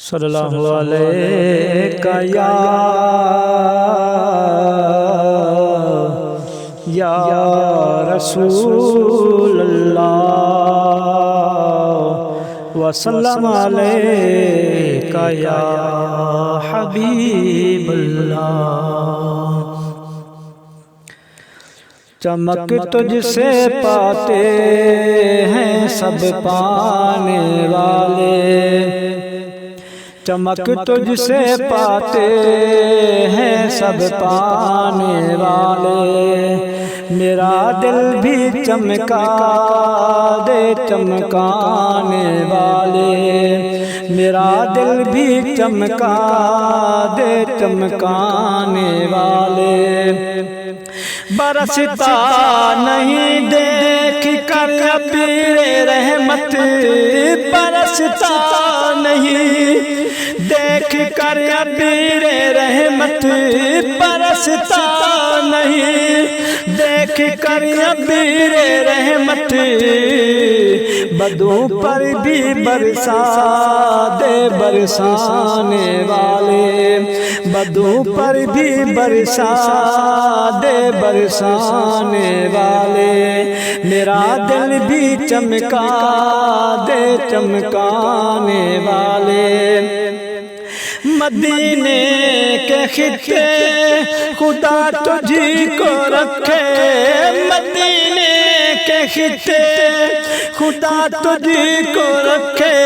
सल्लल्लाहु अलैका या रसूल अल्लाह वसल्लम अलैका या हबीब अल्लाह। चमक तुझसे पाते हैं सब पाने वाले, चमक तुझसे पाते हैं सब पाने वाले। मेरा दिल भी चमका दे चमकाने वाले, मेरा दिल भी चमका दे चमकाने वाले। बरसता नहीं देख कर अबीरे रहमत, बरसता नहीं देख कर अबीरे रहमत, बरसता नहीं देख कर अबीरे रहमत। बदों पर भी बरसा दे बरसाने वाले, बदों पर भी बरसा दे बरसाने वाले। मेरा दिल भी चमका दे चमकाने वाले। मदीने के खित्ते खुदा तुझी को रखे, मदीने के खित्ते खुदा तुझी को रखे।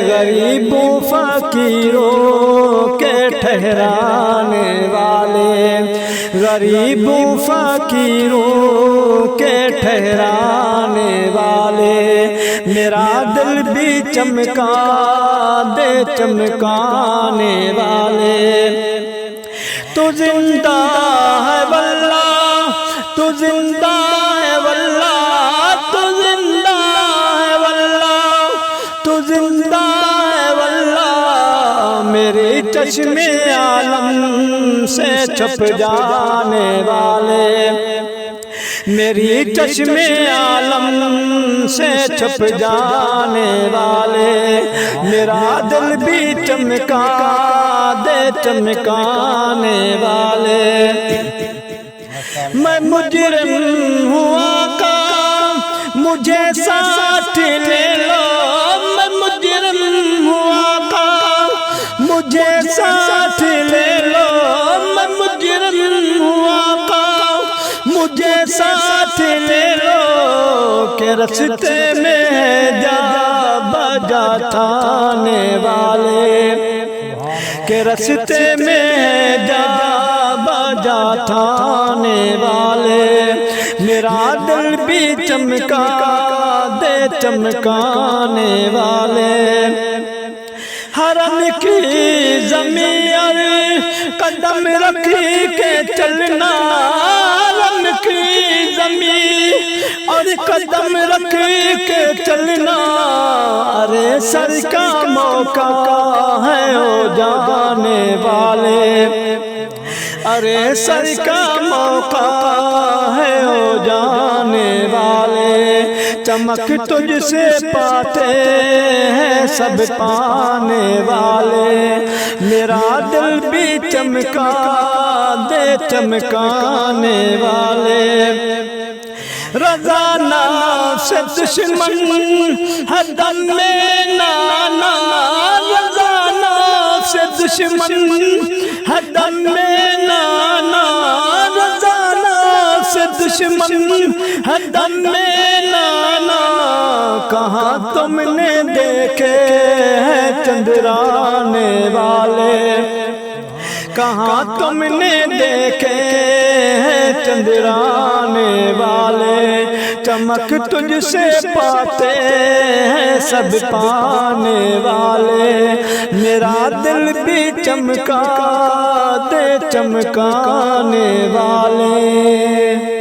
गरीबों फकीरों के ठहराने वाले, गरीबों फकीरों के ठहराने वाले। मेरा दिल भी चमका दे चमकाने वाले। तू जिंदा है वल्लाह, तू जिंदा है वल्लाह, तू जिंदा है वल्लाह, तू जिंदा है वल्लाह। मेरे चश्मे आलम से छुप जाने वाले, मेरी चश्मे आलम से छुप जाने वाले। मेरा दिल भी चमका दे चमकाने वाले। मैं मुजरिम हुआ का मुझे साथ ले लो, मैं मुजरिम हुआ का मुझे साथ ले लो, मैं मुजरिम हुआ का मुझे साथ ले लो। के रस्ते में जा बजा थाने वाले, के रस्ते में जा बजा थाने वाले। मेरा दिल भी चमका दे चमकाने वाले। हरम की ज़मीन कदम रखी के चलना, हरम की ज़मीन और कदम रख के चलना। अरे सर का मौका है ओ जाने वाले, अरे सर का मौका है ओ जाने वाले। चमक तुझसे पाते हैं सब पाने वाले। मेरा दिल भी चमका दे चमकाने वाले। रज़ा नाफ़ से दुश्मन हर दम में नाना, रज़ा नाफ़ से दुश्मन हर दम में नाना, रज़ा नाफ़ से दुश्मन हर दम में नाना। कहाँ तुमने देखे हैं चंद्राने वाले, कहाँ तुमने देखे हैं चंद्राने वाले। चमक तुझसे पाते हैं सब पाने वाले। मेरा दिल भी चमका दे चमकाने वाले।